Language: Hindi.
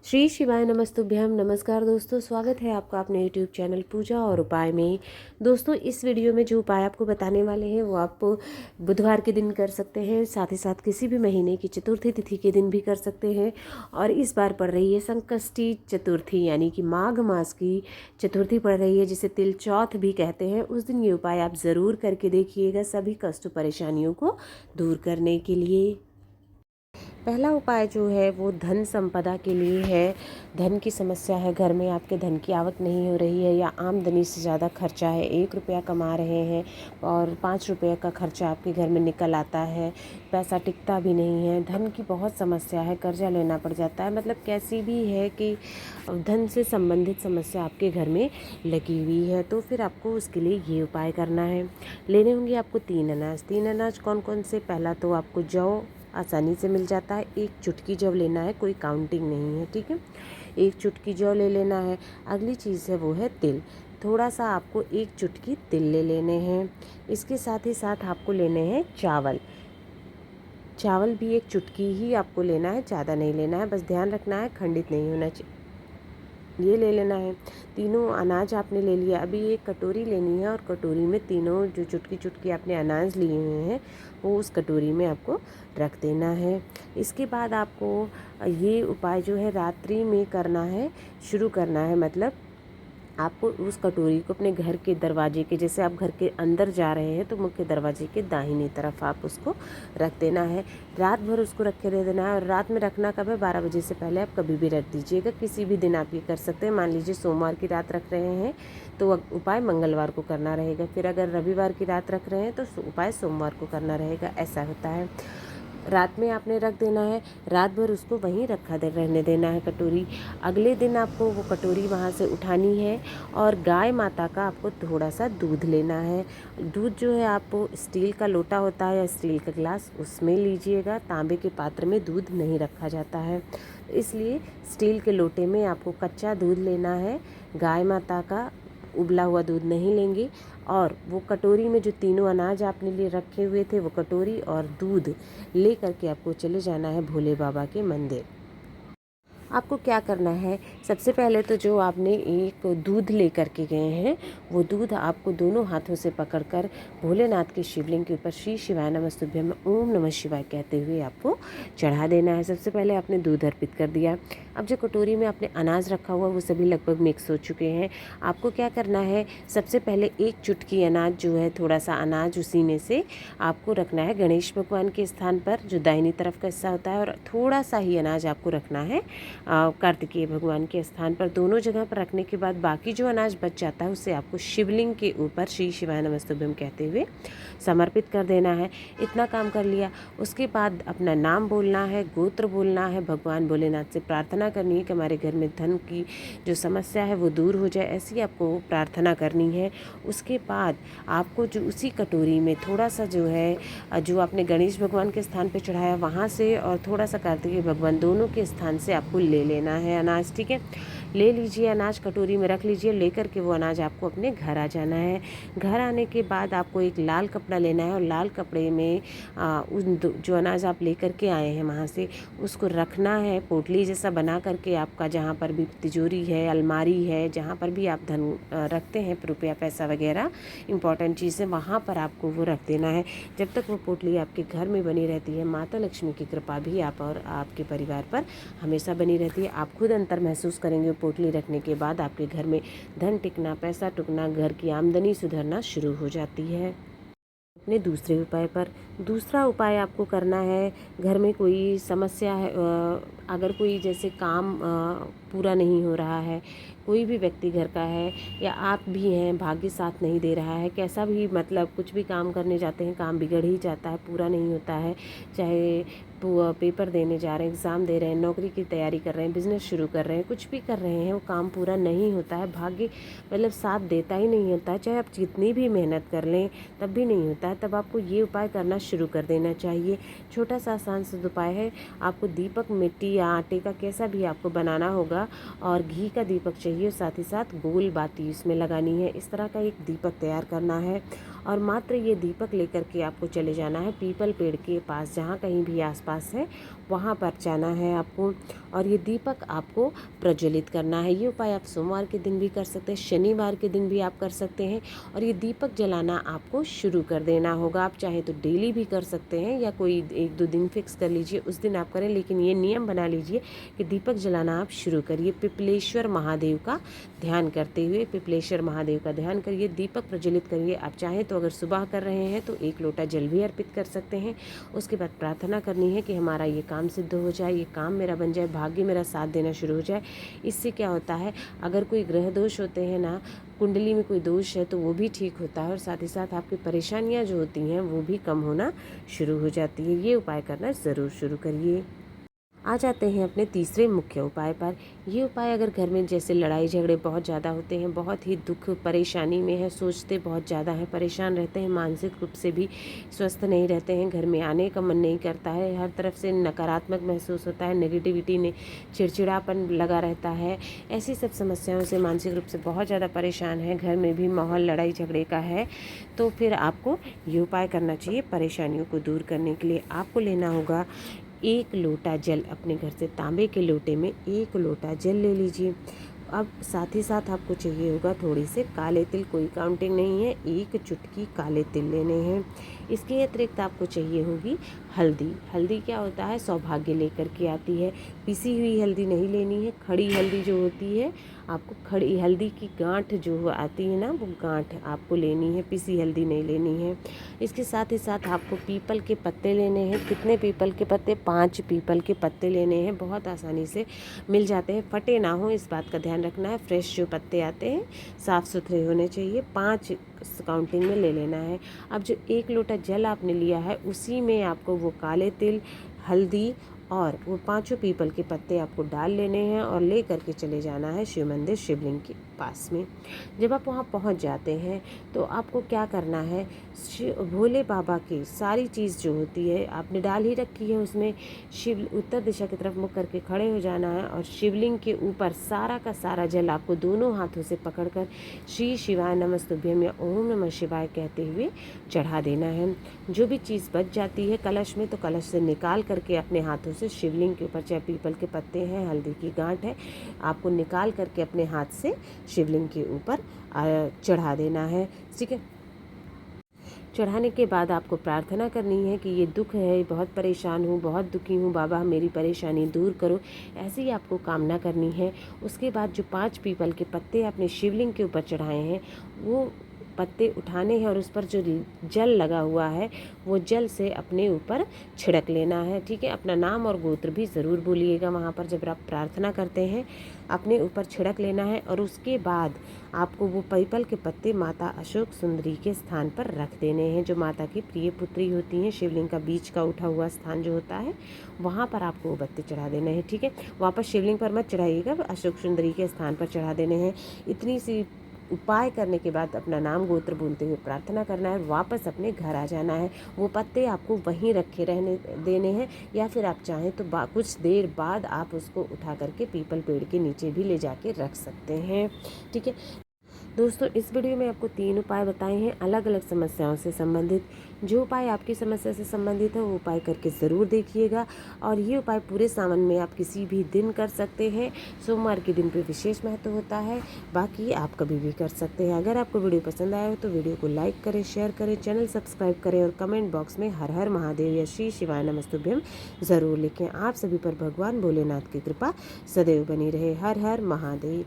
श्री शिवाय नमस्तुभ्यम। नमस्कार दोस्तों, स्वागत है आपका अपने यूट्यूब चैनल पूजा और उपाय में। दोस्तों, इस वीडियो में जो उपाय आपको बताने वाले हैं वो आप बुधवार के दिन कर सकते हैं, साथ ही साथ किसी भी महीने की चतुर्थी तिथि के दिन भी कर सकते हैं। और इस बार पड़ रही है संकष्टी चतुर्थी, यानी कि माघ मास की चतुर्थी पड़ रही है, जिसे तिल चौथ भी कहते हैं। उस दिन ये उपाय आप ज़रूर करके देखिएगा, सभी कष्ट परेशानियों को दूर करने के लिए। पहला उपाय जो है वो धन संपदा के लिए है। धन की समस्या है, घर में आपके धन की आवक नहीं हो रही है या आमदनी से ज़्यादा खर्चा है। 1 रुपया कमा रहे हैं और 5 रुपये का खर्चा आपके घर में निकल आता है, पैसा टिकता भी नहीं है। धन की बहुत समस्या है, कर्जा लेना पड़ जाता है, मतलब कैसी भी है कि धन से संबंधित समस्या आपके घर में लगी हुई है। तो फिर आपको उसके लिए ये उपाय करना है। लेने होंगे आपको 3 अनाज। 3 अनाज कौन कौन से? पहला तो आपको जौ आसानी से मिल जाता है, 1 चुटकी जौ लेना है, कोई काउंटिंग नहीं है, ठीक है। 1 चुटकी जौ ले लेना है। अगली चीज़ है वो है तिल। थोड़ा सा आपको 1 चुटकी तिल ले लेने हैं। इसके साथ ही साथ आपको लेने हैं चावल। चावल भी 1 चुटकी ही आपको लेना है, ज़्यादा नहीं लेना है, बस ध्यान रखना है खंडित नहीं होना चाहिए। ये ले लेना है। तीनों अनाज आपने ले लिया। अभी एक कटोरी लेनी है और कटोरी में तीनों जो चुटकी चुटकी आपने अनाज लिए हुए हैं वो उस कटोरी में आपको रख देना है। इसके बाद आपको ये उपाय जो है रात्रि में करना है, शुरू करना है। मतलब आपको उस कटोरी को अपने घर के दरवाजे के, जैसे आप घर के अंदर जा रहे हैं तो मुख्य दरवाजे के दाहिनी तरफ आप उसको रख देना है। रात भर उसको रख के दे देना है। और रात में रखना कब है? 12 बजे से पहले आप कभी भी रख दीजिएगा। किसी भी दिन आप ये कर सकते हैं। मान लीजिए सोमवार की रात रख रहे हैं तो उपाय मंगलवार को करना रहेगा। फिर अगर रविवार की रात रख रहे हैं तो उपाय सोमवार को करना रहेगा। ऐसा होता है। रात में आपने रख देना है, रात भर उसको वहीं रहने देना है कटोरी। अगले दिन आपको वो कटोरी वहाँ से उठानी है और गाय माता का आपको थोड़ा सा दूध लेना है। दूध जो है आपको स्टील का लोटा होता है या स्टील का गिलास, उसमें लीजिएगा। तांबे के पात्र में दूध नहीं रखा जाता है, इसलिए स्टील के लोटे में आपको कच्चा दूध लेना है। गाय माता का उबला हुआ दूध नहीं लेंगे। और वो कटोरी में जो तीनों अनाज आपने लिए रखे हुए थे, वो कटोरी और दूध ले करके आपको चले जाना है भोले बाबा के मंदिर। आपको क्या करना है? सबसे पहले तो जो आपने एक दूध लेकर के गए हैं वो दूध आपको दोनों हाथों से पकड़कर भोलेनाथ के शिवलिंग के ऊपर श्री शिवाय नमस्तुभ्यम ओम नमः शिवाय कहते हुए आपको चढ़ा देना है। सबसे पहले आपने दूध अर्पित कर दिया। अब जो कटोरी में आपने अनाज रखा हुआ वो सभी लगभग मिक्स हो चुके हैं। आपको क्या करना है? सबसे पहले 1 चुटकी अनाज जो है, थोड़ा सा अनाज उसी में से आपको रखना है गणेश भगवान के स्थान पर, जो दाहिनी तरफ का हिस्सा होता है। और थोड़ा सा ही अनाज आपको रखना है कार्तिकेय भगवान के स्थान पर। दोनों जगह पर रखने के बाद बाकी जो अनाज बच जाता है उसे आपको शिवलिंग के ऊपर श्री शिवाय नमस्तुभ्यम कहते हुए समर्पित कर देना है। इतना काम कर लिया, उसके बाद अपना नाम बोलना है, गोत्र बोलना है, भगवान भोलेनाथ से प्रार्थना करनी है कि हमारे घर में धन की जो समस्या है वो दूर हो जाए, ऐसी आपको प्रार्थना करनी है। उसके बाद आपको जो उसी कटोरी में थोड़ा सा जो है, जो आपने गणेश भगवान के स्थान पर चढ़ाया वहाँ से और थोड़ा सा कार्तिकेय भगवान दोनों के स्थान से आपको ले लेना है अनाज, ठीक है। ले लीजिए अनाज, कटोरी में रख लीजिए। लेकर के वो अनाज आपको अपने घर आ जाना है। घर आने के बाद आपको एक लाल कपड़ा लेना है और लाल कपड़े में जो अनाज आप लेकर के आए हैं वहाँ से उसको रखना है। पोटली जैसा बना करके आपका जहाँ पर भी तिजोरी है, अलमारी है, जहाँ पर भी आप धन रखते हैं, रुपया पैसा वगैरह इंपॉर्टेंट चीज़ें, वहाँ पर आपको वो रख देना है। जब तक वो पोटली आपके घर में बनी रहती है, माता लक्ष्मी की कृपा भी आप और आपके परिवार पर हमेशा बनी रहती है। आप खुद अंतर महसूस करेंगे पोटली रखने के बाद। आपके घर में धन टिकना, पैसा टुकना, घर की आमदनी सुधरना शुरू हो जाती है। अपने दूसरे उपाय पर, दूसरा उपाय आपको करना है, घर में कोई समस्या है, अगर कोई जैसे काम पूरा नहीं हो रहा है, कोई भी व्यक्ति घर का है या आप भी हैं, भाग्य साथ नहीं दे रहा है, कैसा भी मतलब कुछ भी काम करने जाते हैं काम बिगड़ ही जाता है, पूरा नहीं होता है। चाहे पेपर देने जा रहे हैं, एग्ज़ाम दे रहे हैं, नौकरी की तैयारी कर रहे हैं, बिज़नेस शुरू कर रहे हैं, कुछ भी कर रहे हैं, वो काम पूरा नहीं होता है, भाग्य मतलब साथ देता ही नहीं होता है। चाहे आप जितनी भी मेहनत कर लें तब भी नहीं होता है। तब आपको ये उपाय करना शुरू कर देना चाहिए। छोटा सा आसान सा उपाय है। आपको दीपक मिट्टी या आटे का कैसा भी आपको बनाना होगा, और घी का दीपक चाहिए, साथ ही साथ गोल बाती इसमें लगानी है। इस तरह का एक दीपक तैयार करना है और मात्र ये दीपक लेकर के आपको चले जाना है पीपल पेड़ के पास, जहाँ कहीं भी आसपास है वहाँ पर जाना है आपको, और ये दीपक आपको प्रज्वलित करना है। ये उपाय आप सोमवार के दिन भी कर सकते हैं, शनिवार के दिन भी आप कर सकते हैं, और ये दीपक जलाना आपको शुरू कर देना होगा। आप चाहे तो डेली भी कर सकते हैं या कोई 1-2 दिन फिक्स कर लीजिए, उस दिन आप करें, लेकिन ये नियम बना लीजिए कि दीपक जलाना आप शुरू करिए। पिपलेश्वर महादेव का ध्यान करते हुए, पिपलेश्वर महादेव का ध्यान करिए, दीपक प्रज्वलित करिए। आप चाहें तो अगर सुबह कर रहे हैं तो 1 लोटा जल भी अर्पित कर सकते हैं। उसके बाद प्रार्थना करनी है कि हमारा ये काम सिद्ध हो जाए, ये काम मेरा बन जाए, भाग्य मेरा साथ देना शुरू हो जाए। इससे क्या होता है, अगर कोई ग्रह दोष होते हैं ना, कुंडली में कोई दोष है तो वो भी ठीक होता है, और साथ ही साथ आपकी परेशानियां जो होती हैं वो भी कम होना शुरू हो जाती है। ये उपाय करना ज़रूर शुरू करिए। आ जाते हैं अपने तीसरे मुख्य उपाय पर। ये उपाय अगर घर में जैसे लड़ाई झगड़े बहुत ज़्यादा होते हैं, बहुत ही दुख परेशानी में है, सोचते बहुत ज़्यादा हैं, परेशान रहते हैं, मानसिक रूप से भी स्वस्थ नहीं रहते हैं, घर में आने का मन नहीं करता है, हर तरफ से नकारात्मक महसूस होता है, नेगेटिविटी ने चिड़चिड़ापन लगा रहता है, ऐसी सब समस्याओं से मानसिक रूप से बहुत ज़्यादा परेशान है, घर में भी माहौल लड़ाई झगड़े का है, तो फिर आपको ये उपाय करना चाहिए। परेशानियों को दूर करने के लिए आपको लेना होगा 1 लोटा जल। अपने घर से तांबे के लोटे में 1 लोटा जल ले लीजिए। अब साथ ही साथ आपको चाहिए होगा थोड़ी से काले तिल, कोई काउंटिंग नहीं है, 1 चुटकी काले तिल लेने हैं। इसके अतिरिक्त आपको चाहिए होगी हल्दी। हल्दी क्या होता है, सौभाग्य लेकर के आती है। पिसी हुई हल्दी नहीं लेनी है, खड़ी हल्दी जो होती है, आपको खड़ी हल्दी की गांठ जो आती है ना, वो गांठ आपको लेनी है, पिसी हल्दी नहीं लेनी है। इसके साथ ही साथ आपको पीपल के पत्ते लेने हैं। कितने पीपल के पत्ते? 5 पीपल के पत्ते लेने हैं, बहुत आसानी से मिल जाते हैं, फटे ना हो इस बात का ध्यान रखना है। फ्रेश जो पत्ते आते हैं साफ़ सुथरे होने चाहिए, 5 काउंटिंग में ले लेना है। अब जो 1 लोटा जल आपने लिया है उसी में आपको वो काले तिल, हल्दी और वो 5 पीपल के पत्ते आपको डाल लेने हैं और ले करके चले जाना है शिव मंदिर, शिवलिंग के पास में। जब आप वहाँ पहुँच जाते हैं तो आपको क्या करना है, भोले बाबा की सारी चीज़ जो होती है आपने डाल ही रखी है, उसमें शिव उत्तर दिशा की तरफ मुख करके खड़े हो जाना है, और शिवलिंग के ऊपर सारा का सारा जल आपको दोनों हाथों से पकड़कर श्री शिवाय नमस्तुभ्यम या ओम नमः शिवाय कहते हुए चढ़ा देना है। जो भी चीज़ बच जाती है कलश में, तो कलश से निकाल करके अपने हाथों से शिवलिंग के ऊपर, चाहे पीपल के पत्ते हैं, हल्दी की गांठ है, आपको निकाल करके अपने हाथ से शिवलिंग के ऊपर चढ़ा देना है। ठीक है, चढ़ाने के बाद आपको प्रार्थना करनी है कि ये दुख है, बहुत परेशान हूँ, बहुत दुखी हूँ, बाबा मेरी परेशानी दूर करो, ऐसे ही आपको कामना करनी है। उसके बाद जो 5 पीपल के पत्ते आपने शिवलिंग के ऊपर चढ़ाए हैं वो पत्ते उठाने हैं और उस पर जो जल लगा हुआ है वो जल से अपने ऊपर छिड़क लेना है। ठीक है, अपना नाम और गोत्र भी ज़रूर बोलिएगा वहाँ पर जब आप प्रार्थना करते हैं, अपने ऊपर छिड़क लेना है। और उसके बाद आपको वो पीपल के पत्ते माता अशोक सुंदरी के स्थान पर रख देने हैं, जो माता की प्रिय पुत्री होती हैं। शिवलिंग का बीच का उठा हुआ स्थान जो होता है वहाँ पर आपको वो पत्ते चढ़ा देने हैं। ठीक है, वापस शिवलिंग पर मत चढ़ाइएगा, अशोक सुंदरी के स्थान पर चढ़ा देने हैं। इतनी सी उपाय करने के बाद अपना नाम गोत्र बोलते हुए प्रार्थना करना है, वापस अपने घर आ जाना है। वो पत्ते आपको वहीं रखे रहने देने हैं, या फिर आप चाहें तो कुछ देर बाद आप उसको उठा करके पीपल पेड़ के नीचे भी ले जाके रख सकते हैं। ठीक है दोस्तों, इस वीडियो में आपको 3 उपाय बताए हैं अलग अलग समस्याओं से संबंधित। जो उपाय आपकी समस्या से संबंधित है वो उपाय करके ज़रूर देखिएगा, और ये उपाय पूरे सावन में आप किसी भी दिन कर सकते हैं। सोमवार के दिन पे विशेष महत्व होता है, बाकी आप कभी भी कर सकते हैं। अगर आपको वीडियो पसंद आया हो तो वीडियो को लाइक करें, शेयर करें, चैनल सब्सक्राइब करें, और कमेंट बॉक्स में हर हर महादेव या श्री शिवाय नमस्तुभ्यम ज़रूर लिखें। आप सभी पर भगवान भोलेनाथ की कृपा सदैव बनी रहे। हर हर महादेव।